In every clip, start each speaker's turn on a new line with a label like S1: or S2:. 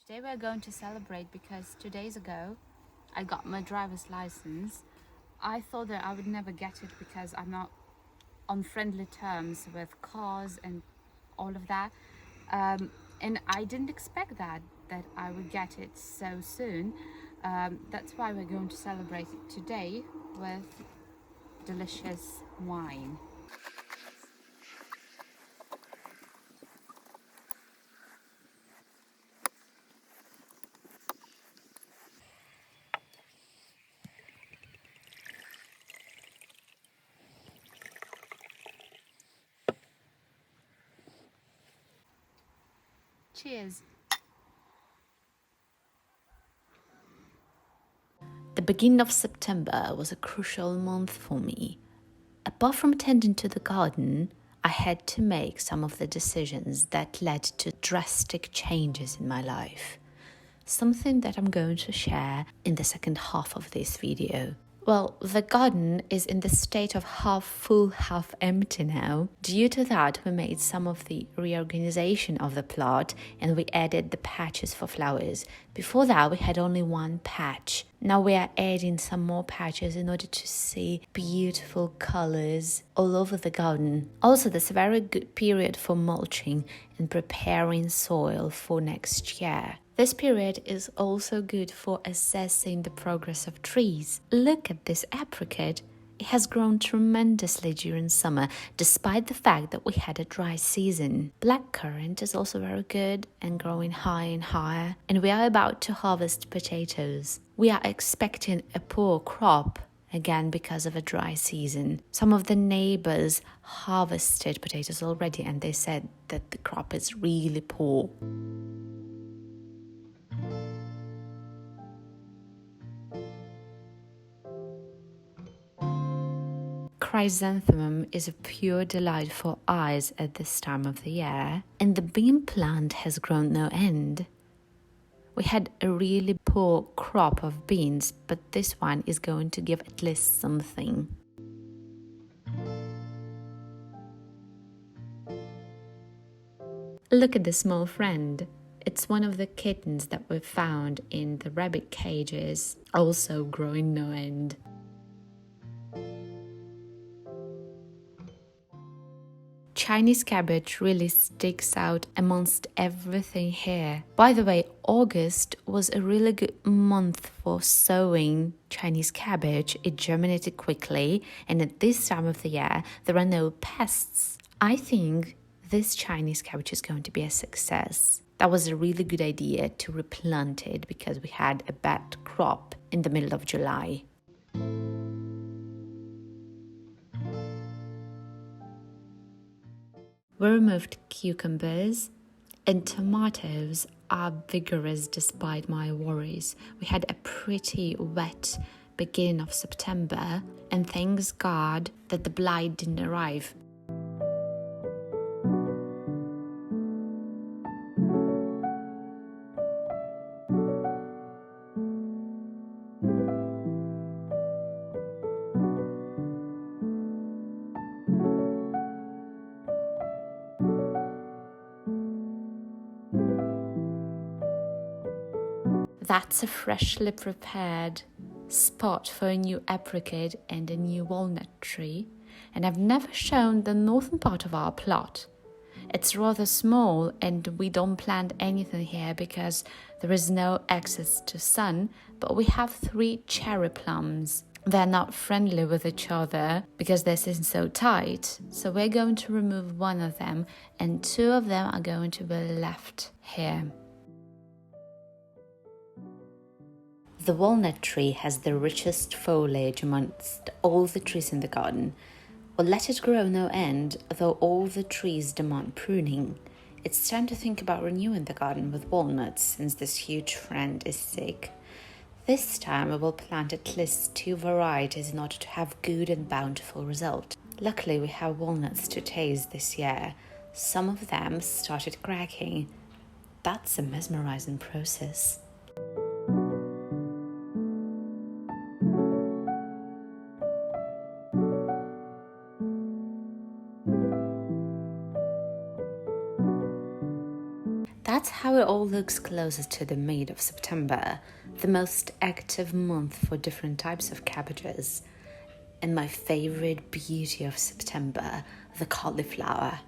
S1: Today we're going to celebrate because 2 days ago I got my driver's license. I thought that I would never get it because I'm not on friendly terms with cars and all of that. And I didn't expect that I would get it so soon. That's why we're going to celebrate it today with delicious wine. Cheers.
S2: The beginning of September was a crucial month for me. Apart from attending to the garden, I had to make some of the decisions that led to drastic changes in my life. Something that I'm going to share in the second half of this video. Well, the garden is in the state of half full, half empty now. Due to that, we made some of the reorganization of the plot and we added the patches for flowers. Before that, we had only one patch. Now we are adding some more patches in order to see beautiful colors all over the garden. Also, this is a very good period for mulching and preparing soil for next year. This period is also good for assessing the progress of trees. Look at this apricot. It has grown tremendously during summer, despite the fact that we had a dry season. Blackcurrant is also very good and growing higher and higher. And we are about to harvest potatoes. We are expecting a poor crop, again because of a dry season. Some of the neighbors harvested potatoes already and they said that the crop is really poor. Chrysanthemum is a pure delight for eyes at this time of the year, and the bean plant has grown no end. We had a really poor crop of beans, but this one is going to give at least something. Look at the small friend. It's one of the kittens that we found in the rabbit cages, also growing no end. Chinese cabbage really sticks out amongst everything here. By the way, August was a really good month for sowing Chinese cabbage. It germinated quickly, and at this time of the year, there are no pests. I think this Chinese cabbage is going to be a success. That was a really good idea to replant it because we had a bad crop in the middle of July. We removed cucumbers, and tomatoes are vigorous despite my worries. We had a pretty wet beginning of September, and thanks God that the blight didn't arrive. That's a freshly prepared spot for a new apricot and a new walnut tree, and I've never shown the northern part of our plot. It's rather small and we don't plant anything here because there is no access to sun, but we have 3 cherry plums. They're not friendly with each other because they're sitting so tight, so we're going to remove one of them and 2 of them are going to be left here. The walnut tree has the richest foliage amongst all the trees in the garden. Well, let it grow no end, though all the trees demand pruning. It's time to think about renewing the garden with walnuts since this huge friend is sick. This time we will plant at least 2 varieties in order to have good and bountiful result. Luckily we have walnuts to taste this year. Some of them started cracking. That's a mesmerizing process. That's how how it all looks closer to the mid of September, the most active month for different types of cabbages, and my favorite beauty of September, the cauliflower.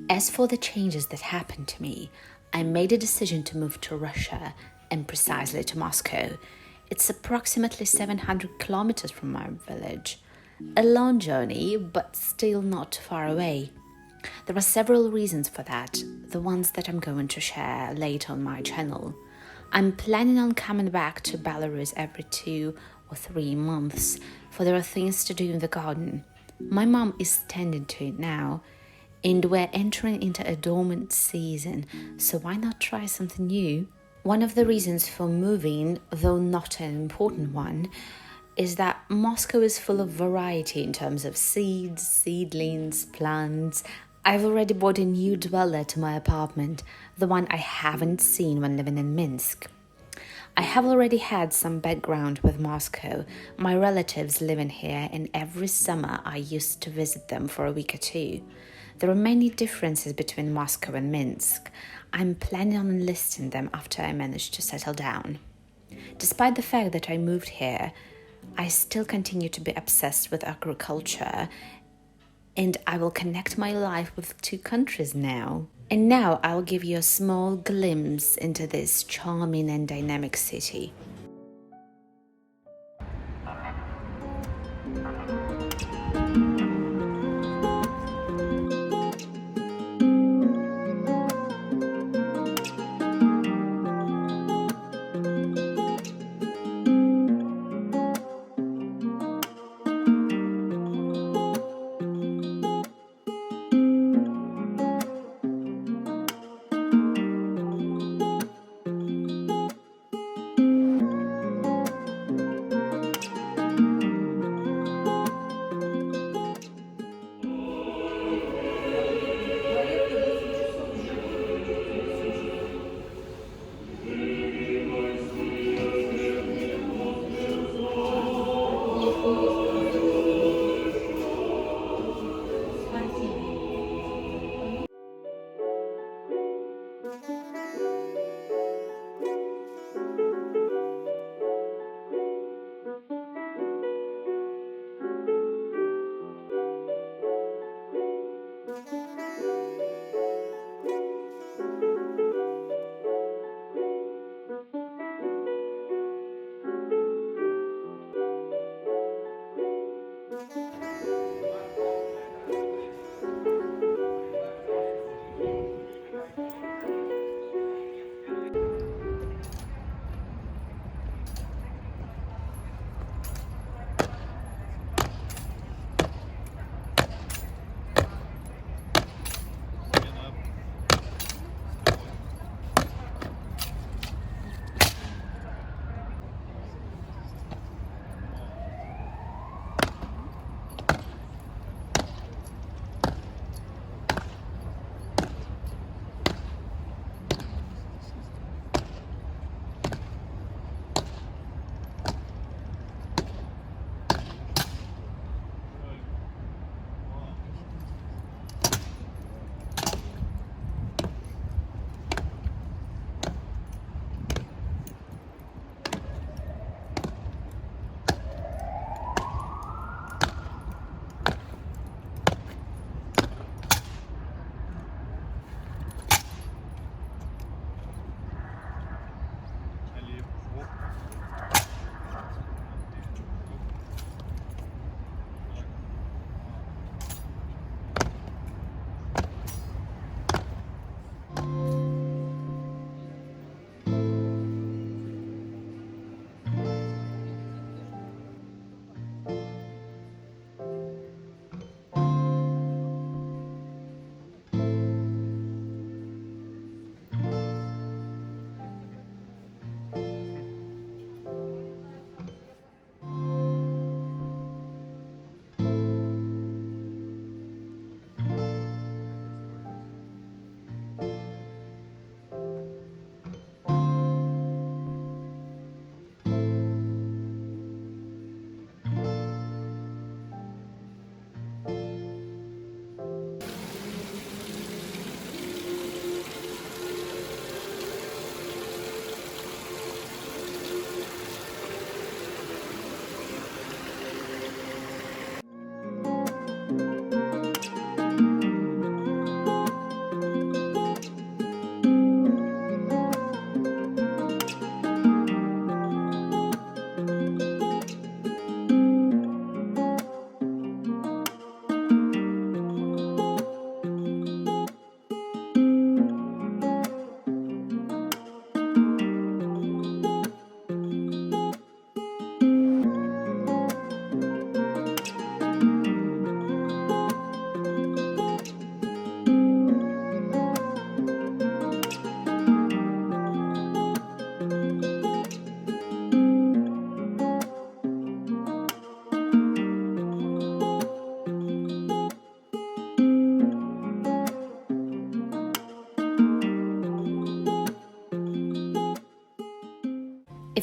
S2: As for the changes that happened to me, I made a decision to move to Russia, and precisely to Moscow. It's approximately 700 kilometers from my village. A long journey, but still not too far away. There are several reasons for that, the ones that I'm going to share later on my channel. I'm planning on coming back to Belarus every 2 or 3 months, for there are things to do in the garden. My mom is tending to it now, and we're entering into a dormant season, so why not try something new? One of the reasons for moving, though not an important one, is that Moscow is full of variety in terms of seeds, seedlings, plants. I've already bought a new dweller to my apartment, the one I haven't seen when living in Minsk. I have already had some background with Moscow. My relatives live in here, and every summer I used to visit them for a week or two. There are many differences between Moscow and Minsk. I'm planning on enlisting them after I manage to settle down. Despite the fact that I moved here, I still continue to be obsessed with agriculture, and I will connect my life with 2 countries now. And now I'll give you a small glimpse into this charming and dynamic city.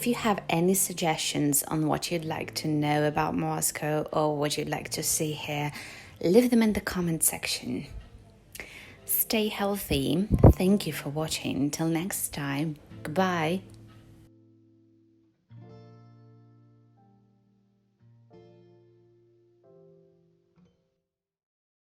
S2: If you have any suggestions on what you'd like to know about Moscow or what you'd like to see here, leave them in the comment section. Stay healthy. Thank you for watching. Till next time. Goodbye.